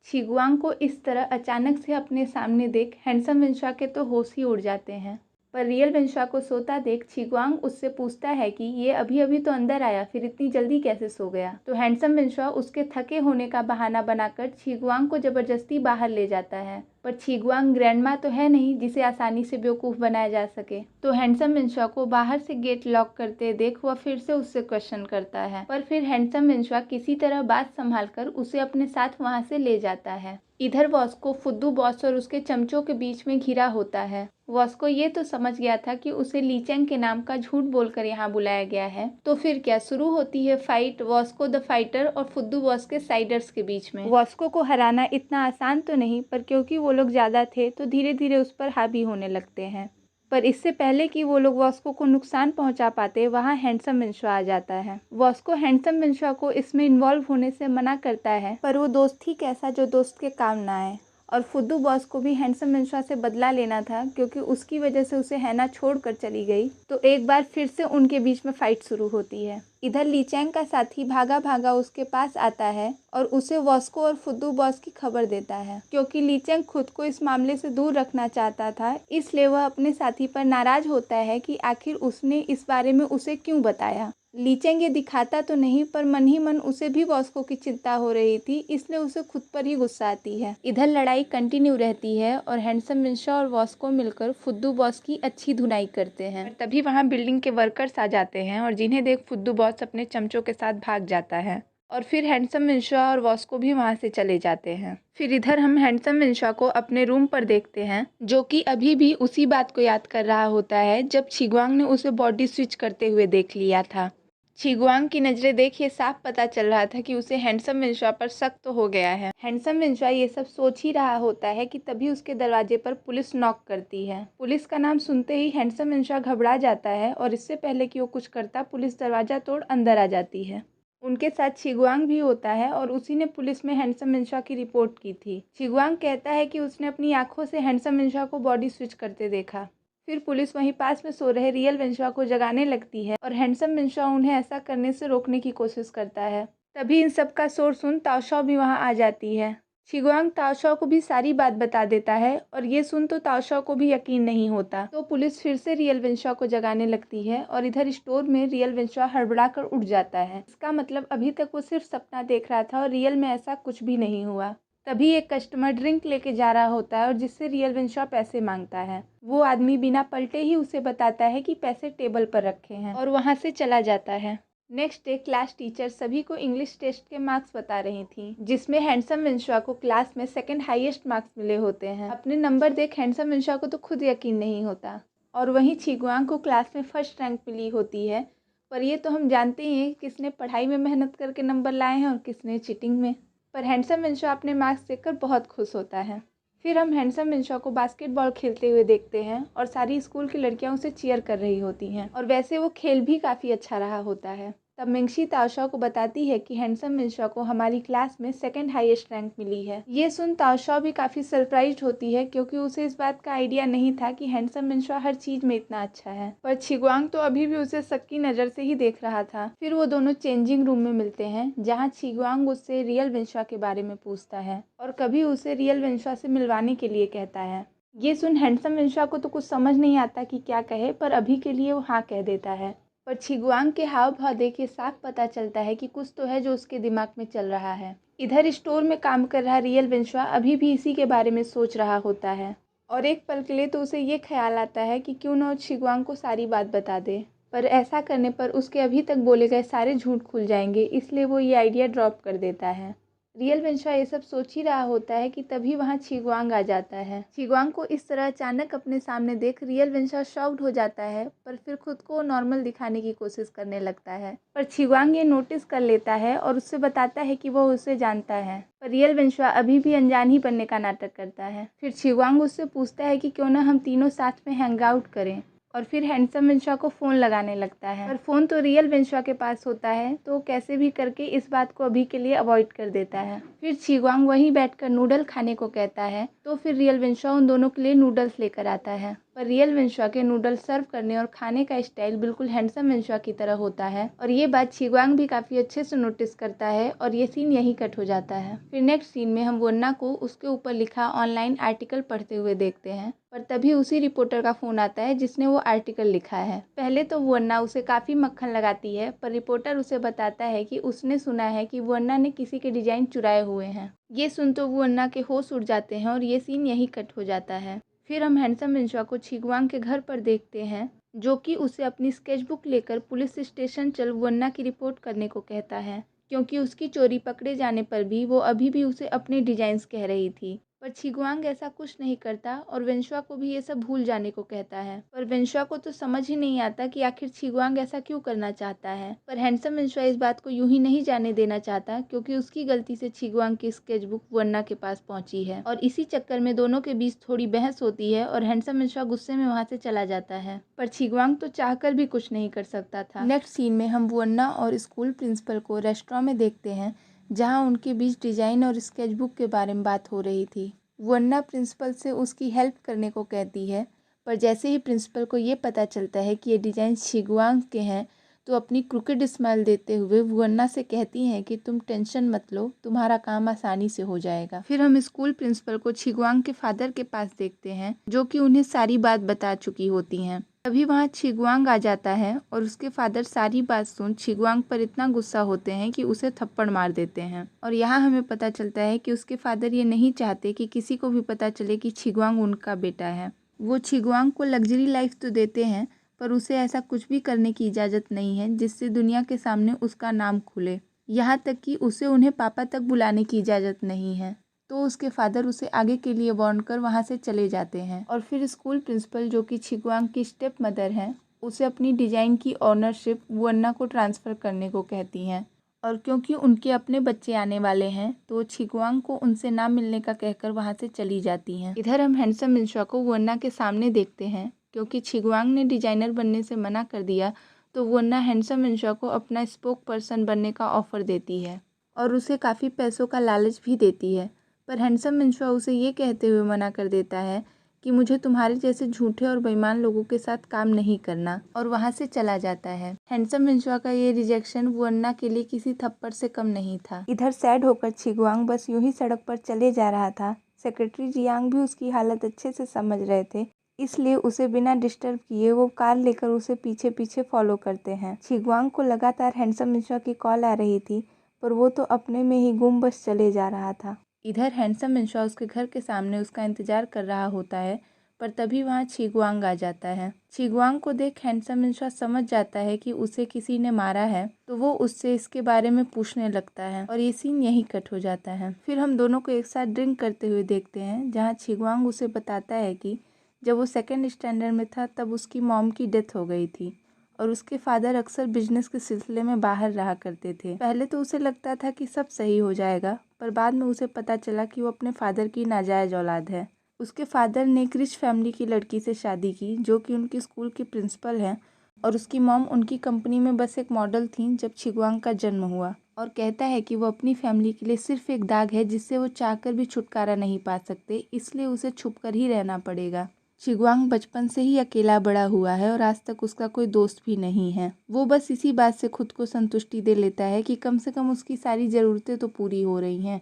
छिगुआंग को इस तरह अचानक से अपने सामने देख हैंडसम विंशा के तो होश ही उड़ जाते हैं। पर रियल विंशा को सोता देख छिगुआंग उससे पूछता है कि ये अभी अभी तो अंदर आया, फिर इतनी जल्दी कैसे सो गया। तो हैंडसम विंशा उसके थके होने का बहाना बनाकर छिगुआंग को जबरदस्ती बाहर ले जाता है। पर छिगुआंग ग्रैंडमा तो है नहीं जिसे आसानी से बेवकूफ़ बनाया जा सके। तो हैंडसम विंशा को बाहर से गेट लॉक करते देख वह फिर से उससे क्वेश्चन करता है, पर फिर हैंडसम विंशा किसी तरह बात संभाल कर उसे अपने साथ वहाँ से ले जाता है। इधर वॉस्को फुद्दू बॉस और उसके चमचों के बीच में घिरा होता है। वॉस्को ये तो समझ गया था कि उसे ली चेंग के नाम का झूठ बोलकर यहाँ बुलाया गया है। तो फिर क्या शुरू होती है फाइट वॉस्को द फाइटर और फुद्दू बॉस के साइडर्स के बीच में। वॉस्को को हराना इतना आसान तो नहीं, पर क्योंकि वो लोग ज़्यादा थे तो धीरे धीरे उस पर हावी होने लगते हैं। पर इससे पहले कि वो लोग वॉस्को को नुकसान पहुंचा पाते, वहां हैंडसम विंशा आ जाता है। वॉस्को हैंडसम विंशा को इसमें इन्वॉल्व होने से मना करता है, पर वो दोस्त ही कैसा जो दोस्त के काम ना आए। और फुद्दू बॉस को भी हैंडसम विंशा से बदला लेना था, क्योंकि उसकी वजह से उसे हैना छोड़कर चली गई। तो एक बार फिर से उनके बीच में फाइट शुरू होती है। इधर ली चेंग का साथी भागा भागा उसके पास आता है और उसे वॉस्को और फुद्दू बॉस की खबर देता है। क्योंकि ली चेंग खुद को इस मामले से दूर रखना चाहता था, इसलिए वह अपने साथी पर नाराज होता है कि आखिर उसने इस बारे में उसे क्यों बताया। ली चेंग ये दिखाता तो नहीं, पर मन ही मन उसे भी वॉस्को की चिंता हो रही थी, इसलिए उसे खुद पर ही गुस्सा आती है। इधर लड़ाई कंटिन्यू रहती है और हैंडसम विंशा और वॉस्को मिलकर फुद्दू बॉस की अच्छी धुनाई करते हैं। तभी वहाँ बिल्डिंग के वर्कर्स आ जाते हैं और जिन्हें देख फुद्दू बॉस अपने चमचों के साथ भाग जाता है। और फिर हैंडसम विंशा और वॉस्को भी वहाँ से चले जाते हैं। फिर इधर हम हैंडसम विंशा को अपने रूम पर देखते हैं, जो कि अभी भी उसी बात को याद कर रहा होता है जब छिगुआंग ने उसे बॉडी स्विच करते हुए देख लिया था। छिगुआंग की नज़रें देख ये साफ पता चल रहा था कि उसे हैंडसम विंशा पर शक तो हो गया है। हैंडसम विंशा ये सब सोच ही रहा होता है कि तभी उसके दरवाजे पर पुलिस नॉक करती है। पुलिस का नाम सुनते ही हैंडसम विंशा घबरा जाता है और इससे पहले कि वो कुछ करता, पुलिस दरवाज़ा तोड़ अंदर आ जाती है। उनके साथ छिगुआंग भी होता है और उसी ने पुलिस में हैंडसम विंशा की रिपोर्ट की थी। छिगुआंग कहता है कि उसने अपनी आंखों से हैंडसम विंशा को बॉडी स्विच करते देखा। फिर पुलिस वहीं पास में सो रहे रियल विंशा को जगाने लगती है और हैंडसम विंशा उन्हें ऐसा करने से रोकने की कोशिश करता है। तभी इन सब का शोर सुन ताओशाओ भी वहां आ जाती है। छिगुआंग ताओशाओ को भी सारी बात बता देता है और ये सुन तो ताओशाओ को भी यकीन नहीं होता। तो पुलिस फिर से रियल विंशा को जगाने लगती है और इधर स्टोर में रियल विंशा हड़बड़ा कर उठ जाता है। इसका मतलब अभी तक वो सिर्फ सपना देख रहा था और रियल में ऐसा कुछ भी नहीं हुआ। तभी एक कस्टमर ड्रिंक लेके जा रहा होता है और जिससे रियल विंशा पैसे मांगता है। वो आदमी बिना पलटे ही उसे बताता है कि पैसे टेबल पर रखे हैं और वहाँ से चला जाता है। नेक्स्ट डे क्लास टीचर सभी को इंग्लिश टेस्ट के मार्क्स बता रही थी, जिसमें हैंडसम विंशा को क्लास में सेकंड हाईएस्ट मार्क्स मिले होते हैं। अपने नंबर देख हैंडसम विंशा को तो खुद यकीन नहीं होता। और वहीं छिगुआंग को क्लास में फर्स्ट रैंक मिली होती है। पर ये तो हम जानते ही हैं किसने पढ़ाई में मेहनत करके नंबर लाए हैं और किसने चीटिंग में। पर हैंडसम विंशा अपने मार्क्स देखकर बहुत खुश होता है। फिर हम हैंडसम विंशा को बास्केटबॉल खेलते हुए देखते हैं और सारी स्कूल की लड़कियां उसे चीयर कर रही होती हैं और वैसे वो खेल भी काफ़ी अच्छा रहा होता है। तब मिंगशी ताओशाओ को बताती है कि हैंडसम विंशा को हमारी क्लास में सेकंड हाईएस्ट रैंक मिली है। ये सुन ताओशाओ भी काफ़ी सरप्राइज्ड होती है, क्योंकि उसे इस बात का आइडिया नहीं था कि हैंडसम विंशा हर चीज़ में इतना अच्छा है। पर छिगुआंग तो अभी भी उसे शक की नज़र से ही देख रहा था। फिर वो दोनों चेंजिंग रूम में मिलते हैं, जहाँ छिगुआंग उससे रियल विंशा के बारे में पूछता है और कभी उसे रियल विंशा से मिलवाने के लिए कहता है। ये सुन हैंडसम विंशा को तो कुछ समझ नहीं आता कि क्या कहे, पर अभी के लिए वो हाँ कह देता है। पर छिगुआंग के हाव भाव देख साफ पता चलता है कि कुछ तो है जो उसके दिमाग में चल रहा है। इधर स्टोर में काम कर रहा रियल विंशा अभी भी इसी के बारे में सोच रहा होता है और एक पल के लिए तो उसे ये ख्याल आता है कि क्यों ना छिगुआंग को सारी बात बता दे। पर ऐसा करने पर उसके अभी तक बोले गए सारे झूठ खुल जाएंगे, इसलिए वो ये आइडिया ड्रॉप कर देता है। रियल विंशा ये सब सोच ही रहा होता है कि तभी वहाँ छिगुआंग आ जाता है। छिगुआंग को इस तरह अचानक अपने सामने देख रियल विंशा शॉक्ड हो जाता है, पर फिर खुद को नॉर्मल दिखाने की कोशिश करने लगता है। पर छिगुआंग ये नोटिस कर लेता है और उससे बताता है कि वो उसे जानता है। पर रियल विंशा अभी भी अनजान ही बनने का नाटक करता है। फिर छिगुआंग उससे पूछता है कि क्यों ना हम तीनों साथ में हैंग आउट करें, और फिर हैंडसम विंशा को फ़ोन लगाने लगता है। पर फ़ोन तो रियल विंशा के पास होता है, तो कैसे भी करके इस बात को अभी के लिए अवॉइड कर देता है। फिर छिगुआंग वहीं बैठकर नूडल खाने को कहता है, तो फिर रियल विंशा उन दोनों के लिए नूडल्स लेकर आता है। पर रियल विंशुआ के नूडल सर्व करने और खाने का स्टाइल बिल्कुल हैंडसम विंशुआ की तरह होता है और ये बात छिग्वांग भी काफ़ी अच्छे से नोटिस करता है और ये सीन यहीं कट हो जाता है। फिर नेक्स्ट सीन में हम वन्ना को उसके ऊपर लिखा ऑनलाइन आर्टिकल पढ़ते हुए देखते हैं, पर तभी उसी रिपोर्टर का फ़ोन आता है जिसने वो आर्टिकल लिखा है। पहले तो वन्ना उसे काफ़ी मक्खन लगाती है, पर रिपोर्टर उसे बताता है कि उसने सुना है कि वन्ना ने किसी के डिज़ाइन चुराए हुए हैं। ये सुन तो वन्ना के होश उड़ जाते हैं और ये सीन यहीं कट हो जाता है। फिर हम हैंडसम विंशुआ को छिग्वांग के घर पर देखते हैं, जो कि उसे अपनी स्केचबुक लेकर पुलिस स्टेशन चल वन्ना की रिपोर्ट करने को कहता है, क्योंकि उसकी चोरी पकड़े जाने पर भी वो अभी भी उसे अपने डिजाइन्स कह रही थी। पर छिग्वांग ऐसा कुछ नहीं करता और विंशुआ को भी ये सब भूल जाने को कहता है। पर विंशुआ को तो समझ ही नहीं आता कि आखिर छिग्वांग ऐसा क्यों करना चाहता है। पर हैंडसम विंशुआ इस बात को यूं ही नहीं जाने देना चाहता, क्योंकि उसकी गलती से छिग्वांग की स्केचबुक वन्ना के पास पहुंची है और इसी चक्कर में दोनों के बीच थोड़ी बहस होती है और हैंडसम विंशुआ गुस्से में वहां से चला जाता है। पर छिग्वांग तो चाहकर भी कुछ नहीं कर सकता था। नेक्स्ट सीन में हम वन्ना और स्कूल प्रिंसिपल को रेस्टोरेंट में देखते हैं, जहाँ उनके बीच डिजाइन और स्केचबुक के बारे में बात हो रही थी। वन्ना प्रिंसिपल से उसकी हेल्प करने को कहती है, पर जैसे ही प्रिंसिपल को ये पता चलता है कि ये डिज़ाइन छिग्वांग के हैं, तो अपनी क्रूकेड स्माइल देते हुए वन्ना से कहती हैं कि तुम टेंशन मत लो, तुम्हारा काम आसानी से हो जाएगा। फिर हम स्कूल प्रिंसिपल को छिग्वांग के फादर के पास देखते हैं, जो कि उन्हें सारी बात बता चुकी होती हैं। तभी वहाँ छिग्वांग आ जाता है और उसके फादर सारी बात सुन छिग्वांग पर इतना गुस्सा होते हैं कि उसे थप्पड़ मार देते हैं। और यहाँ हमें पता चलता है कि उसके फादर ये नहीं चाहते कि किसी को भी पता चले कि छिग्वांग उनका बेटा है। वो छिग्वांग को लग्जरी लाइफ तो देते हैं, पर उसे ऐसा कुछ भी करने की इजाज़त नहीं है जिससे दुनिया के सामने उसका नाम खुले। यहाँ तक कि उसे उन्हें पापा तक बुलाने की इजाज़त नहीं है। तो उसके फादर उसे आगे के लिए वार्न कर वहाँ से चले जाते हैं। और फिर स्कूल प्रिंसिपल, जो कि छिग्वांग की स्टेप मदर हैं, उसे अपनी डिज़ाइन की ऑनरशिप वन्ना को ट्रांसफ़र करने को कहती हैं। और क्योंकि उनके अपने बच्चे आने वाले हैं, तो छिग्वांग को उनसे ना मिलने का कहकर वहाँ से चली जाती हैं। इधर हम हैंडसम विंशुआ को वन्ना के सामने देखते हैं। क्योंकि छिग्वांग ने डिजाइनर बनने से मना कर दिया, तो वन्ना हैंडसम विंशुआ को अपना स्पोक पर्सन बनने का ऑफ़र देती है और उसे काफ़ी पैसों का लालच भी देती है। पर हैंडसम विंशुआ उसे ये कहते हुए मना कर देता है कि मुझे तुम्हारे जैसे झूठे और बेईमान लोगों के साथ काम नहीं करना, और वहाँ से चला जाता है। हैंडसम विंशुआ का ये रिजेक्शन वन्ना के लिए किसी थप्पड़ से कम नहीं था। इधर सैड होकर छिग्वांग बस यूं ही सड़क पर चले जा रहा था। सेक्रेटरी जियांग भी उसकी हालत अच्छे से समझ रहे थे, इसलिए उसे बिना डिस्टर्ब किए वो कार लेकर उसे पीछे पीछे फॉलो करते हैं। छिग्वांग को लगातार हैंडसम विंशुआ की कॉल आ रही थी, पर वो तो अपने में ही गुम बस चले जा रहा था। इधर हैंडसम विंशुआ उसके घर के सामने उसका इंतजार कर रहा होता है, पर तभी वहाँ छिग्वांग आ जाता है। छिग्वांग को देख हैंडसम विंशुआ समझ जाता है कि उसे किसी ने मारा है, तो वो उससे इसके बारे में पूछने लगता है और ये सीन यहीं कट हो जाता है। फिर हम दोनों को एक साथ ड्रिंक करते हुए देखते हैं, जहाँ छिग्वांग उसे बताता है कि जब वो सेकेंड स्टैंडर्ड में था तब उसकी मॉम की डेथ हो गई थी और उसके फादर अक्सर बिजनेस के सिलसिले में बाहर रहा करते थे। पहले तो उसे लगता था कि सब सही हो जाएगा, पर बाद में उसे पता चला कि वो अपने फादर की नाजायज़ औलाद है। उसके फादर ने एक रिच फैमिली की लड़की से शादी की, जो कि उनकी स्कूल की प्रिंसिपल हैं, और उसकी मॉम उनकी कंपनी में बस एक मॉडल थी जब छिग्वांग का जन्म हुआ। और कहता है कि वो अपनी फैमिली के लिए सिर्फ एक दाग है जिससे वो चाहकर भी छुटकारा नहीं पा सकते, इसलिए उसे छुपकर ही रहना पड़ेगा। छिग्वांग बचपन से ही अकेला बड़ा हुआ है और आज तक उसका कोई दोस्त भी नहीं है। वो बस इसी बात से खुद को संतुष्टि दे लेता है कि कम से कम उसकी सारी ज़रूरतें तो पूरी हो रही हैं,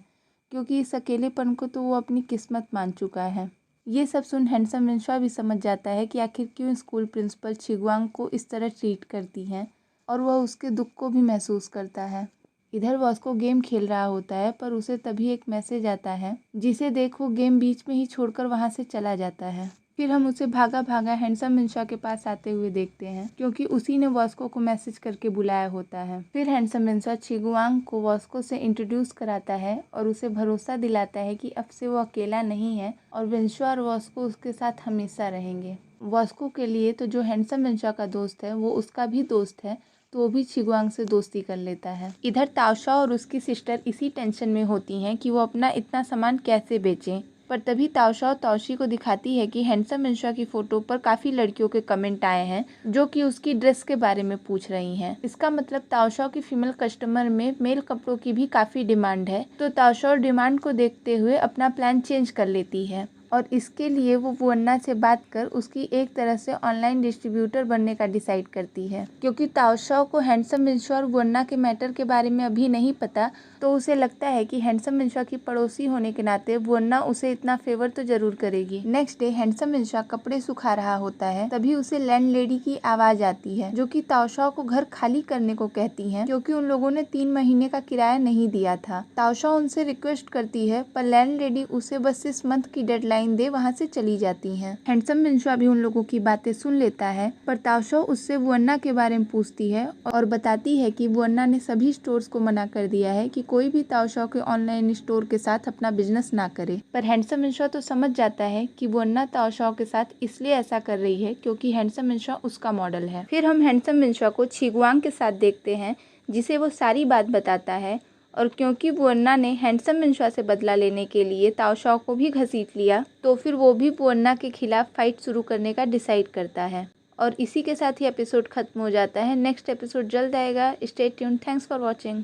क्योंकि इस अकेलेपन को तो वो अपनी किस्मत मान चुका है। ये सब सुन हैंडसम विंशुआ भी समझ जाता है कि आखिर क्यों स्कूल प्रिंसिपल छिग्वांग को इस तरह ट्रीट करती हैं, और वह उसके दुख को भी महसूस करता है। इधर वॉस्को गेम खेल रहा होता है, पर उसे तभी एक मैसेज आता है, जिसे देख वो गेम बीच में ही छोड़कर वहाँ से चला जाता है। फिर हम उसे भागा भागा हैंडसम विंशुआ के पास आते हुए देखते हैं, क्योंकि उसी ने वॉस्को को मैसेज करके बुलाया होता है। फिर हैंडसम विंशुआ छिग्वांग को वॉस्को से इंट्रोड्यूस कराता है और उसे भरोसा दिलाता है कि अब से वो अकेला नहीं है और विंशुआ और वॉस्को उसके साथ हमेशा रहेंगे। वॉस्को के लिए तो जो हैंडसम विंशुआ का दोस्त है वो उसका भी दोस्त है, तो वो भी छिग्वांग से दोस्ती कर लेता है। इधर ताओशा और उसकी सिस्टर इसी टेंशन में होती हैं कि वो अपना इतना सामान कैसे बेचें, पर तभी ताओशा और ताओशी को दिखाती है कि हैंडसम विंशुआ की फ़ोटो पर काफ़ी लड़कियों के कमेंट आए हैं, जो कि उसकी ड्रेस के बारे में पूछ रही हैं। इसका मतलब ताओशा की फीमेल कस्टमर में मेल कपड़ों की भी काफ़ी डिमांड है, तो ताओशा डिमांड को देखते हुए अपना प्लान चेंज कर लेती है और इसके लिए वो वुअन्ना से बात कर उसकी एक तरह से ऑनलाइन डिस्ट्रीब्यूटर बनने का डिसाइड करती है। क्योंकि ताओशाओ को हैंडसम मिनशुआ और वुअन्ना के मैटर के बारे में अभी नहीं पता, तो उसे लगता है कि हैंडसम मिनशुआ की पड़ोसी होने के नाते वुअन्ना उसे इतना फेवर तो जरूर करेगी। नेक्स्ट डे हैंडसम मिनशुआ कपड़े सुखा रहा होता है, तभी उसे लैंडलेडी की आवाज आती है जो कि ताओशाओ को घर खाली करने को कहती है, क्योंकि उन लोगों ने 3 महीने का किराया नहीं दिया था। ताओशाओ उनसे रिक्वेस्ट करती है, पर लैंडलेडी उसे बस इस मंथ की डेडलाइन दे वहाँ से चली जाती है। हैंडसम मिनशुआ भी उन लोगों की बातें सुन लेता है, पर ताओशाओ उससे वुअन्ना के बारे में पूछती है और बताती है कि वुअन्ना ने सभी स्टोर्स को मना कर दिया है कि कोई भी ताओशाओ के ऑनलाइन स्टोर के साथ अपना बिजनेस ना करे। पर हैंडसम मिनशुआ तो समझ जाता है कि वुअन्ना ताओशाओ के साथ इसलिए ऐसा कर रही है क्योंकि हैंडसम मिनशुआ उसका मॉडल है। फिर हम हैंडसम मिनशुआ को छिगवांग के साथ देखते हैं, जिसे वो सारी बात बताता है, और क्योंकि वुअन्ना ने हैंडसम मिनशुआ से बदला लेने के लिए ताओशाओ को भी घसीट लिया, तो फिर वो भी वुअन्ना के खिलाफ फाइट शुरू करने का डिसाइड करता है। और इसी के साथ ही एपिसोड खत्म हो जाता है। नेक्स्ट एपिसोड जल्द आएगा। Stay tuned. Thanks for watching.